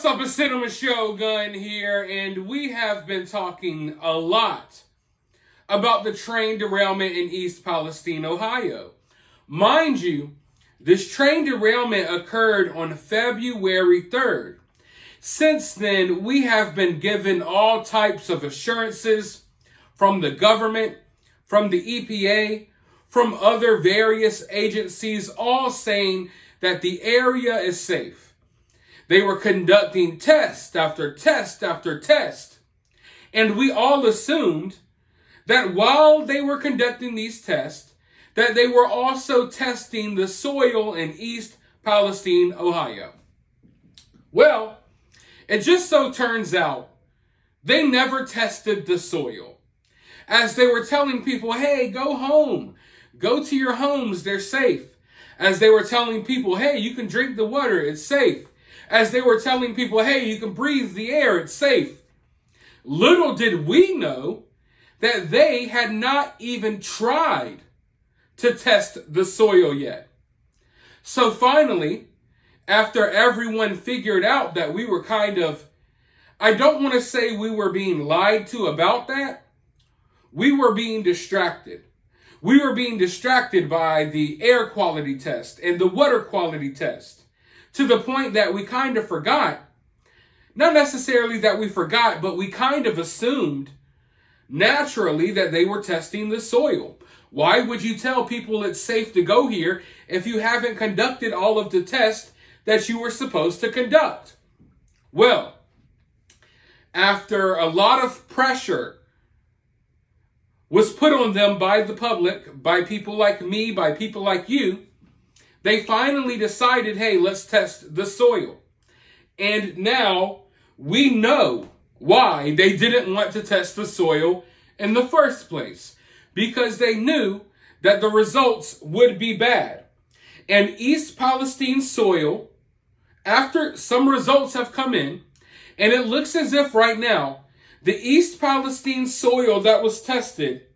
up, it's Cinema Shogun here, and we have been talking a lot about the train derailment in East Palestine, Ohio. Mind you, this train derailment occurred on February 3rd. Since then, we have been given all types of assurances from the government, from the EPA, from other various agencies, all saying that the area is safe. They were conducting test after test after test. And we all assumed that while they were conducting these tests, that they were also testing the soil in East Palestine, Ohio. Well, it just so turns out they never tested the soil. As they were telling people, hey, go home. Go to your homes, they're safe. As they were telling people, hey, you can drink the water, it's safe. As they were telling people, hey, you can breathe the air, it's safe. Little did we know that they had not even tried to test the soil yet. So finally, after everyone figured out that we were I don't want to say we were being lied to about that. We were being distracted. We were being distracted by the air quality test and the water quality test, to the point that we kind of forgot, not necessarily that we forgot, but we kind of assumed naturally that they were testing the soil. Why would you tell people it's safe to go here if you haven't conducted all of the tests that you were supposed to conduct? Well, after a lot of pressure was put on them by the public, by people like me, by people like you, they finally decided, hey, let's test the soil. And now we know why they didn't want to test the soil in the first place. Because they knew that the results would be bad. And East Palestine soil, after some results have come in, and it looks as if right now, the East Palestine soil that was tested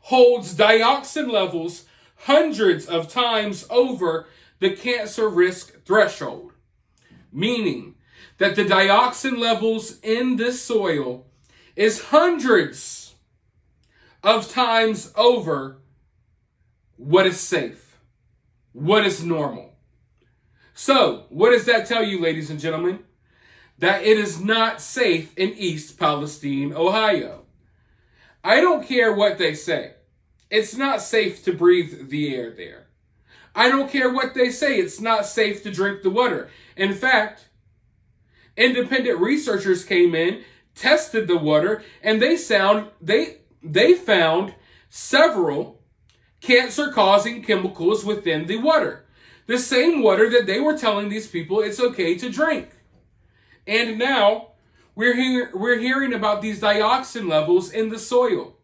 holds dioxin levels hundreds of times over the cancer risk threshold. Meaning that the dioxin levels in this soil is hundreds of times over what is safe, what is normal. So, what does that tell you, ladies and gentlemen? That it is not safe in East Palestine, Ohio. I don't care what they say. It's not safe to breathe the air there. I don't care what they say. It's not safe to drink the water. In fact, independent researchers came in, tested the water, and they found several cancer-causing chemicals within the water. The same water that they were telling these people it's okay to drink. And now we're hearing about these dioxin levels in the soil.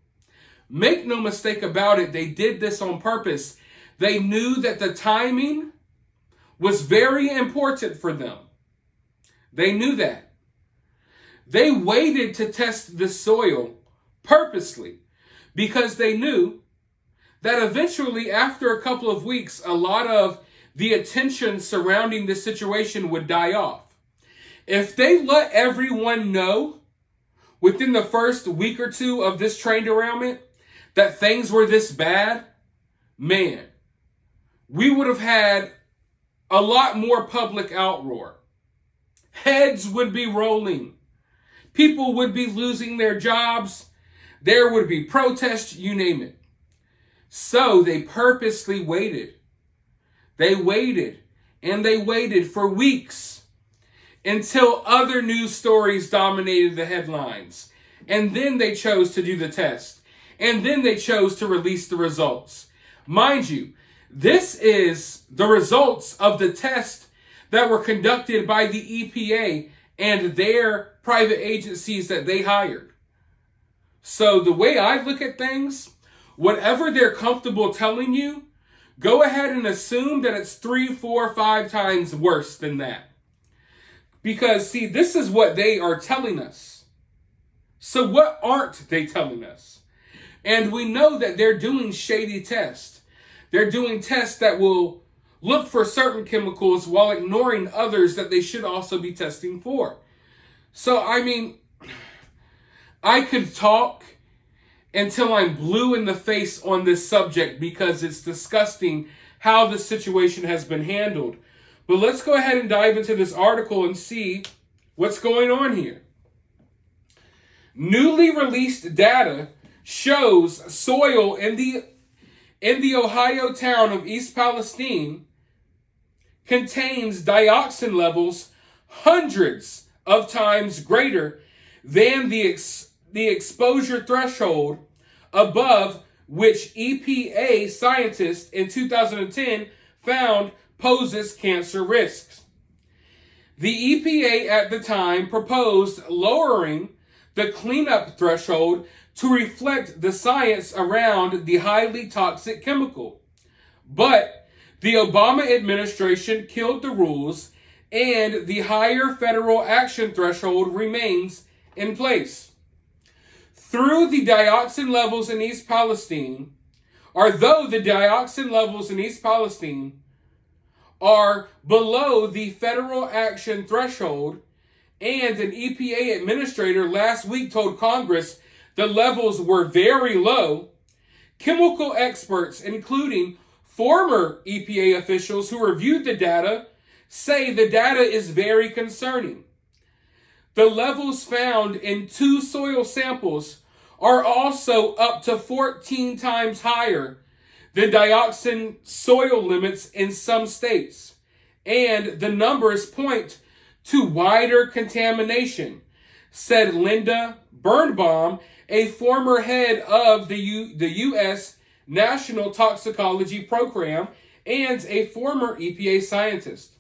Make no mistake about it, they did this on purpose. They knew that the timing was very important for them. They knew that. They waited to test the soil purposely because they knew that eventually, after a couple of weeks, a lot of the attention surrounding this situation would die off. If they let everyone know within the first week or two of this train derailment that things were this bad, man, we would have had a lot more public outroar. Heads would be rolling. People would be losing their jobs. There would be protests, you name it. So they purposely waited. They waited and they waited for weeks until other news stories dominated the headlines. And then they chose to do the test. And then they chose to release the results. Mind you, this is the results of the test that were conducted by the EPA and their private agencies that they hired. So the way I look at things, whatever they're comfortable telling you, go ahead and assume that it's 3, 4, 5 times worse than that. Because, see, this is what they are telling us. So what aren't they telling us? And we know that they're doing shady tests. They're doing tests that will look for certain chemicals while ignoring others that they should also be testing for. So, I mean, I could talk until I'm blue in the face on this subject because it's disgusting how the situation has been handled. But let's go ahead and dive into this article and see what's going on here. Newly released data shows soil in the Ohio town of East Palestine contains dioxin levels hundreds of times greater than the exposure threshold above which EPA scientists in 2010 found poses cancer risks. The EPA at the time proposed lowering the cleanup threshold to reflect the science around the highly toxic chemical. But the Obama administration killed the rules, and the higher federal action threshold remains in place. Though the dioxin levels in East Palestine are below the federal action threshold, and an EPA administrator last week told Congress the levels were very low, chemical experts, including former EPA officials who reviewed the data, say the data is very concerning. The levels found in 2 soil samples are also up to 14 times higher than dioxin soil limits in some states, and the numbers point to wider contamination, said Linda Birnbaum, a former head of the U.S. National Toxicology Program and a former EPA scientist.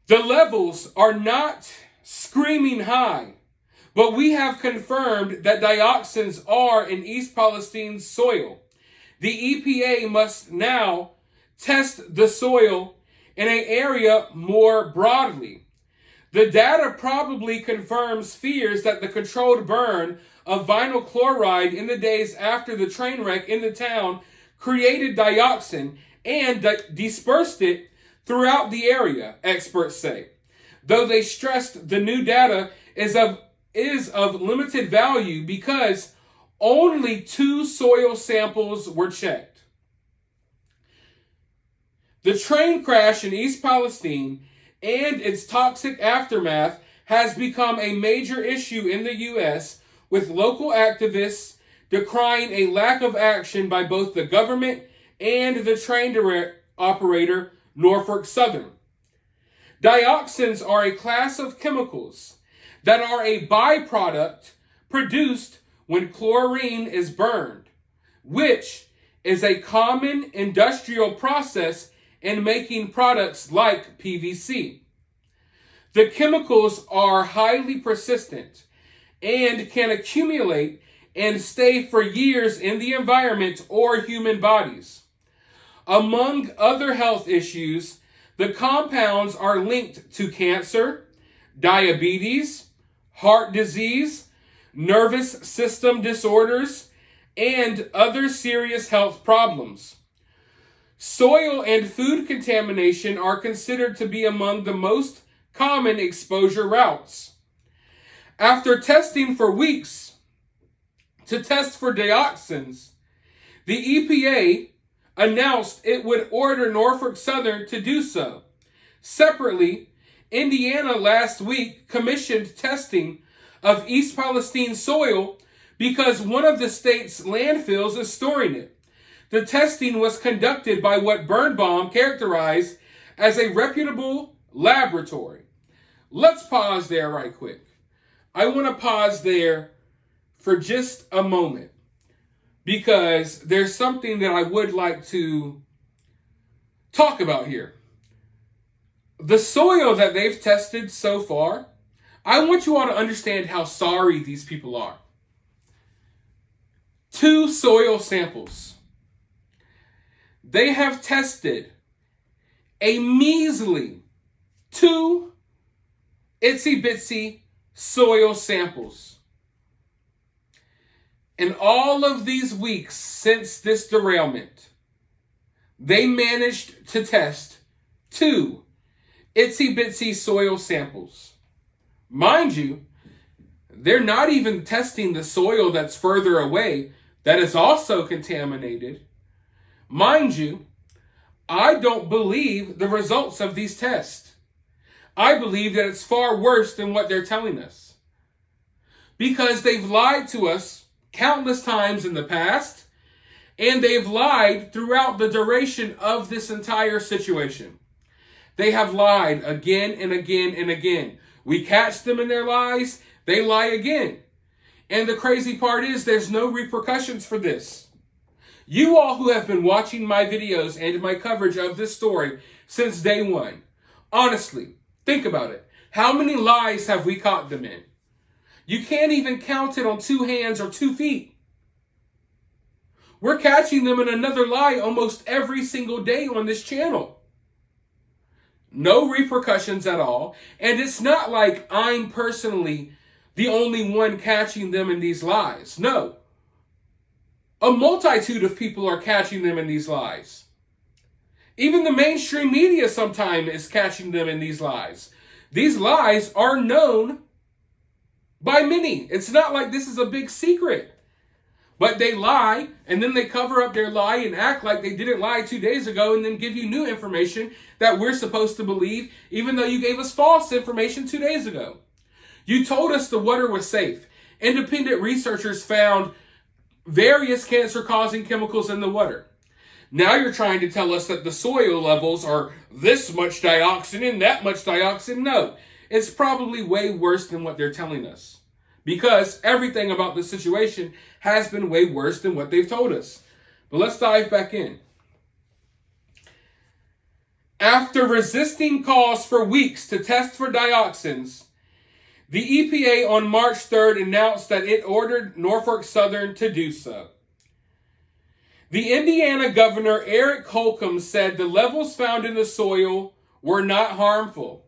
The levels are not screaming high, but we have confirmed that dioxins are in East Palestine's soil. The EPA must now test the soil in an area more broadly. The data probably confirms fears that the controlled burn of vinyl chloride in the days after the train wreck in the town created dioxin and dispersed it throughout the area, experts say. Though they stressed the new data is of limited value because only 2 soil samples were checked. The train crash in East Palestine and its toxic aftermath has become a major issue in the U.S., with local activists decrying a lack of action by both the government and the train operator, Norfolk Southern. Dioxins are a class of chemicals that are a byproduct produced when chlorine is burned, which is a common industrial process in making products like PVC. The chemicals are highly persistent and can accumulate and stay for years in the environment or human bodies. Among other health issues, the compounds are linked to cancer, diabetes, heart disease, nervous system disorders, and other serious health problems. Soil and food contamination are considered to be among the most common exposure routes. After testing for weeks to test for dioxins, the EPA announced it would order Norfolk Southern to do so. Separately, Indiana last week commissioned testing of East Palestine soil because one of the state's landfills is storing it. The testing was conducted by what Birnbaum characterized as a reputable laboratory. Let's pause there right quick. I want to pause there for just a moment because there's something that I would like to talk about here. The soil that they've tested so far, I want you all to understand how sorry these people are. 2 soil samples. They have tested a measly 2 itsy bitsy soil samples. In all of these weeks since this derailment, they managed to test 2 itsy bitsy soil samples. Mind you, they're not even testing the soil that's further away that is also contaminated. Mind you, I don't believe the results of these tests. I believe that it's far worse than what they're telling us. Because they've lied to us countless times in the past, and they've lied throughout the duration of this entire situation. They have lied again and again and again. We catch them in their lies, they lie again. And the crazy part is there's no repercussions for this. You all who have been watching my videos and my coverage of this story since day one, honestly, think about it. How many lies have we caught them in? You can't even count it on 2 hands or 2 feet. We're catching them in another lie almost every single day on this channel. No repercussions at all. And it's not like I'm personally the only one catching them in these lies. No. A multitude of people are catching them in these lies. Even the mainstream media sometimes is catching them in these lies. These lies are known by many. It's not like this is a big secret. But they lie, and then they cover up their lie and act like they didn't lie 2 days ago and then give you new information that we're supposed to believe, even though you gave us false information 2 days ago. You told us the water was safe. Independent researchers found various cancer-causing chemicals in the water. Now you're trying to tell us that the soil levels are this much dioxin and that much dioxin. No, it's probably way worse than what they're telling us. Because everything about the situation has been way worse than what they've told us. But let's dive back in. After resisting calls for weeks to test for dioxins, the EPA on March 3rd announced that it ordered Norfolk Southern to do so. The Indiana governor, Eric Holcomb, said the levels found in the soil were not harmful.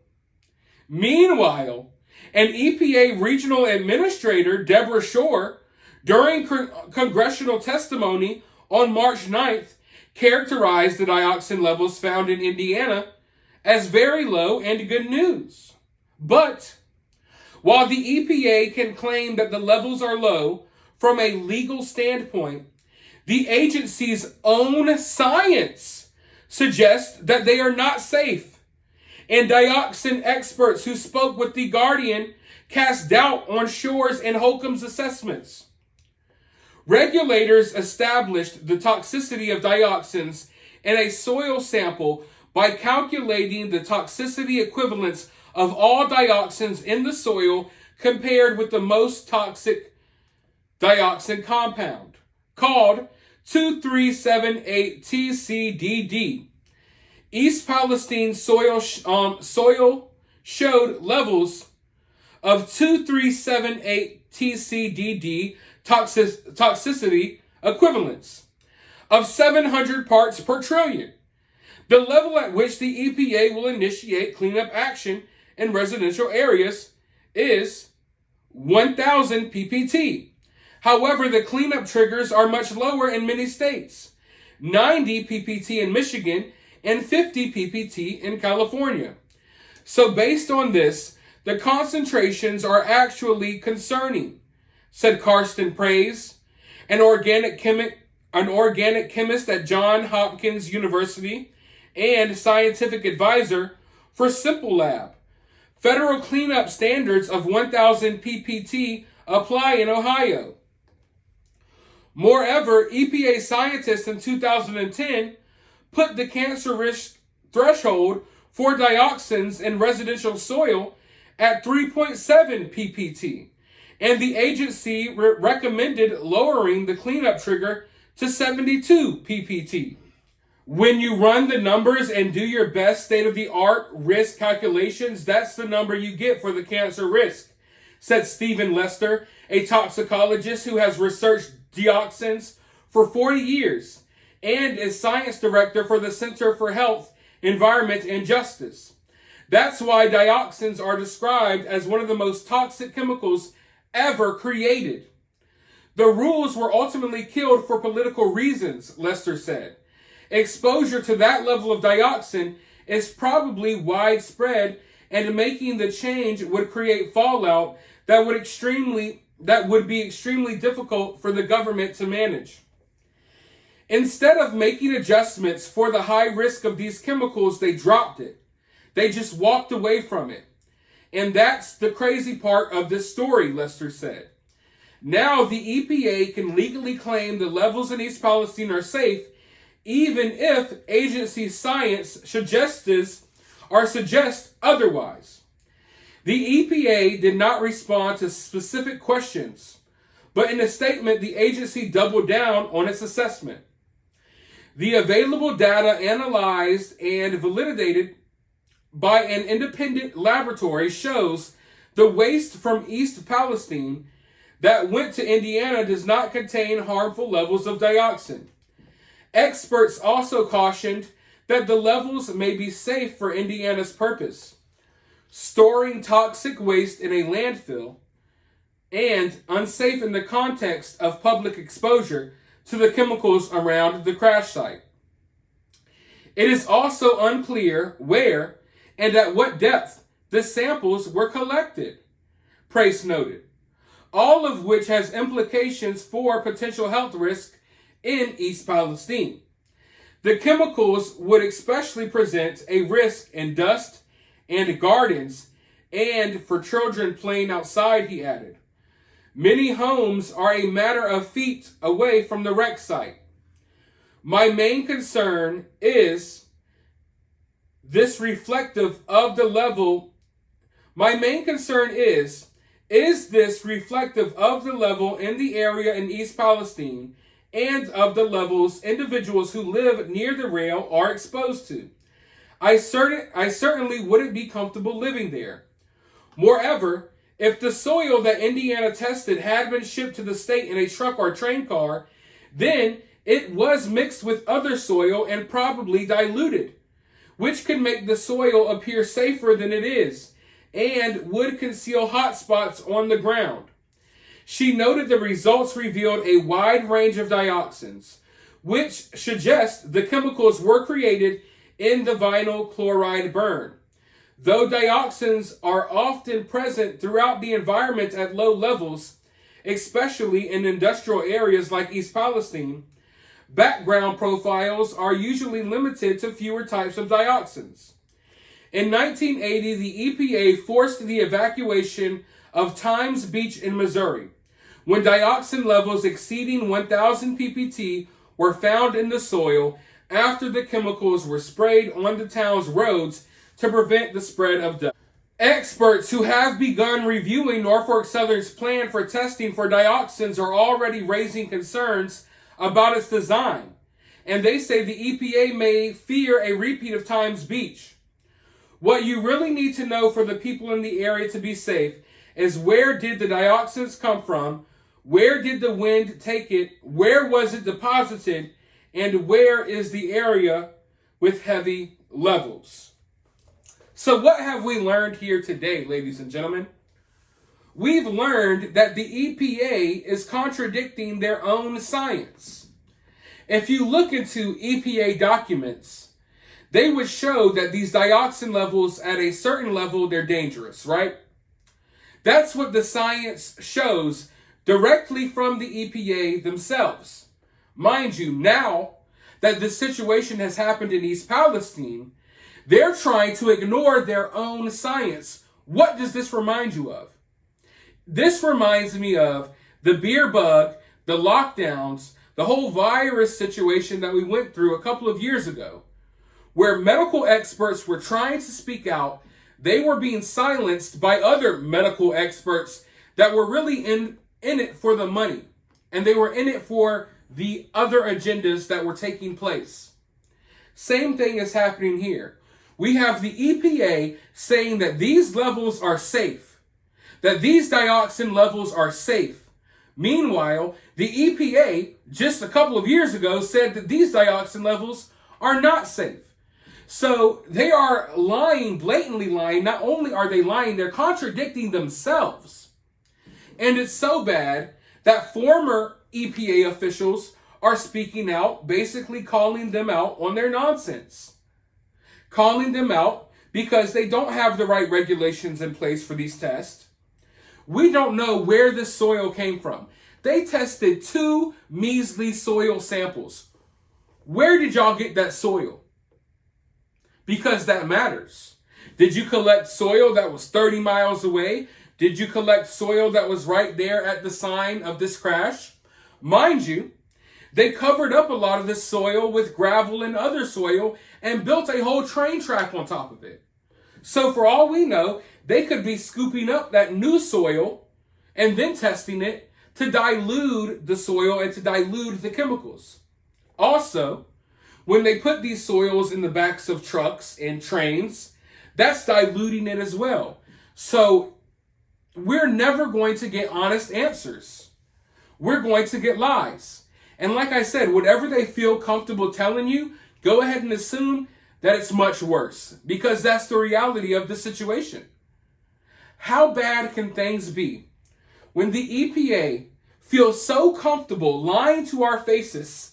Meanwhile, an EPA regional administrator, Deborah Shore, during congressional testimony on March 9th, characterized the dioxin levels found in Indiana as very low and good news. But while the EPA can claim that the levels are low from a legal standpoint, the agency's own science suggests that they are not safe. And dioxin experts who spoke with The Guardian cast doubt on Shore's and Holcomb's assessments. Regulators established the toxicity of dioxins in a soil sample by calculating the toxicity equivalence of all dioxins in the soil compared with the most toxic dioxin compound, called 2378-TCDD. East Palestine soil showed levels of 2378-TCDD toxicity equivalents of 700 parts per trillion, the level at which the EPA will initiate cleanup action in residential areas is 1,000 ppt. However, the cleanup triggers are much lower in many states, 90 ppt in Michigan and 50 ppt in California. So based on this, the concentrations are actually concerning, said Karsten Praise, an organic chemist at Johns Hopkins University and scientific advisor for Simple Lab. Federal cleanup standards of 1,000 ppt apply in Ohio. Moreover, EPA scientists in 2010 put the cancer risk threshold for dioxins in residential soil at 3.7 ppt, and the agency recommended lowering the cleanup trigger to 72 ppt. When you run the numbers and do your best state-of-the-art risk calculations, that's the number you get for the cancer risk, said Stephen Lester, a toxicologist who has researched dioxins for 40 years and is science director for the Center for Health, Environment, and Justice. That's why dioxins are described as one of the most toxic chemicals ever created. The rules were ultimately killed for political reasons, Lester said. Exposure to that level of dioxin is probably widespread and making the change would create fallout that would be extremely difficult for the government to manage. Instead of making adjustments for the high risk of these chemicals, they dropped it. They just walked away from it. And that's the crazy part of this story, Lester said. Now the EPA can legally claim the levels in East Palestine are safe, even if agency science suggest otherwise. The EPA did not respond to specific questions, but in a statement, the agency doubled down on its assessment. The available data analyzed and validated by an independent laboratory shows the waste from East Palestine that went to Indiana does not contain harmful levels of dioxin. Experts also cautioned that the levels may be safe for Indiana's purpose, storing toxic waste in a landfill, and unsafe in the context of public exposure to the chemicals around the crash site. It is also unclear where and at what depth the samples were collected, Price noted, all of which has implications for potential health risk in East Palestine. The chemicals would especially present a risk in dust and gardens and for children playing outside, he added. Many homes are a matter of feet away from the wreck site. My main concern is this reflective of the level. Is this reflective of the level in the area in East Palestine and of the levels individuals who live near the rail are exposed to? I certainly wouldn't be comfortable living there. Moreover, if the soil that Indiana tested had been shipped to the state in a truck or train car, then it was mixed with other soil and probably diluted, which can make the soil appear safer than it is and would conceal hot spots on the ground. She noted the results revealed a wide range of dioxins, which suggests the chemicals were created in the vinyl chloride burn. Though dioxins are often present throughout the environment at low levels, especially in industrial areas like East Palestine, background profiles are usually limited to fewer types of dioxins. In 1980, the EPA forced the evacuation of Times Beach in Missouri, when dioxin levels exceeding 1,000 ppt were found in the soil after the chemicals were sprayed on the town's roads to prevent the spread of dust. Experts who have begun reviewing Norfolk Southern's plan for testing for dioxins are already raising concerns about its design, and they say the EPA may fear a repeat of Times Beach. What you really need to know for the people in the area to be safe is where did the dioxins come from, where did the wind take it, where was it deposited, and where is the area with heavy levels. So what have we learned here today, ladies and gentlemen? We've learned that the EPA is contradicting their own science. If you look into EPA documents, they would show that these dioxin levels at a certain level, they're dangerous, right? That's what the science shows directly from the EPA themselves. Mind you, now that this situation has happened in East Palestine, they're trying to ignore their own science. What does this remind you of? This reminds me of the beer bug, the lockdowns, the whole virus situation that we went through a couple of years ago, where medical experts were trying to speak out. They were being silenced by other medical experts that were really in it for the money, and they were in it for the other agendas that were taking place. Same thing is happening here. We have the EPA saying that these levels are safe, that these dioxin levels are safe. Meanwhile, the EPA just a couple of years ago said that these dioxin levels are not safe. So they are lying, blatantly lying. Not only are they lying, they're contradicting themselves. And it's so bad that former EPA officials are speaking out, basically calling them out on their nonsense. Calling them out because they don't have the right regulations in place for these tests. We don't know where this soil came from. They tested 2 measly soil samples. Where did y'all get that soil? Because that matters. Did you collect soil that was 30 miles away? Did you collect soil that was right there at the sign of this crash? Mind you, they covered up a lot of this soil with gravel and other soil and built a whole train track on top of it. So for all we know, they could be scooping up that new soil and then testing it to dilute the soil and to dilute the chemicals. Also, when they put these soils in the backs of trucks and trains, that's diluting it as well. So we're never going to get honest answers. We're going to get lies. And like I said, whatever they feel comfortable telling you, go ahead and assume that it's much worse, because that's the reality of the situation. How bad can things be when the EPA feels so comfortable lying to our faces,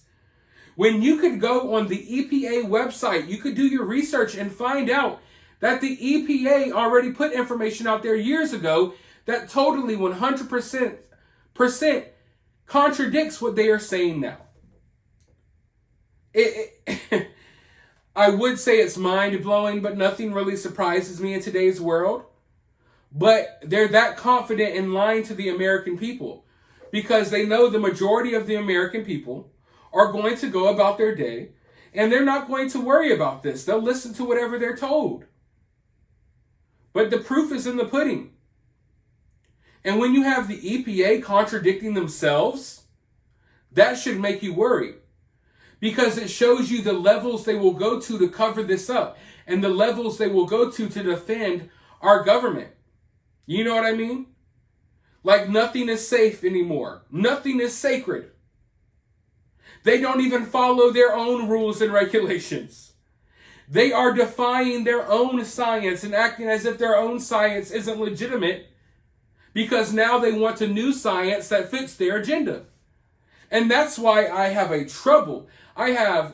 when you could go on the EPA website, you could do your research and find out that the EPA already put information out there years ago that totally 100% contradicts what they are saying now. I would say it's mind-blowing, but nothing really surprises me in today's world. But they're that confident in lying to the American people because they know the majority of the American people are going to go about their day and they're not going to worry about this. They'll listen to whatever they're told. But the proof is in the pudding. And when you have the EPA contradicting themselves, that should make you worry, because it shows you the levels they will go to cover this up and the levels they will go to defend our government. You know what I mean? Like nothing is safe anymore. Nothing is sacred. They don't even follow their own rules and regulations. They are defying their own science and acting as if their own science isn't legitimate, because now they want a new science that fits their agenda. And that's why I have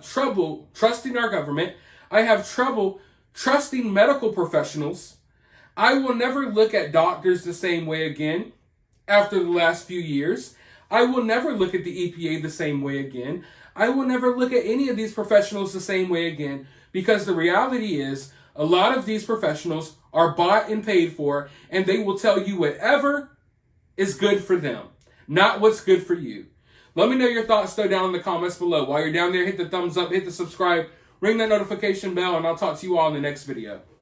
trouble trusting our government. I have trouble trusting medical professionals. I will never look at doctors the same way again after the last few years. I will never look at the EPA the same way again. I will never look at any of these professionals the same way again, because the reality is a lot of these professionals are bought and paid for, and they will tell you whatever is good for them, not what's good for you. Let me know your thoughts though down in the comments below. While you're down there, hit the thumbs up, hit the subscribe, ring that notification bell, and I'll talk to you all in the next video.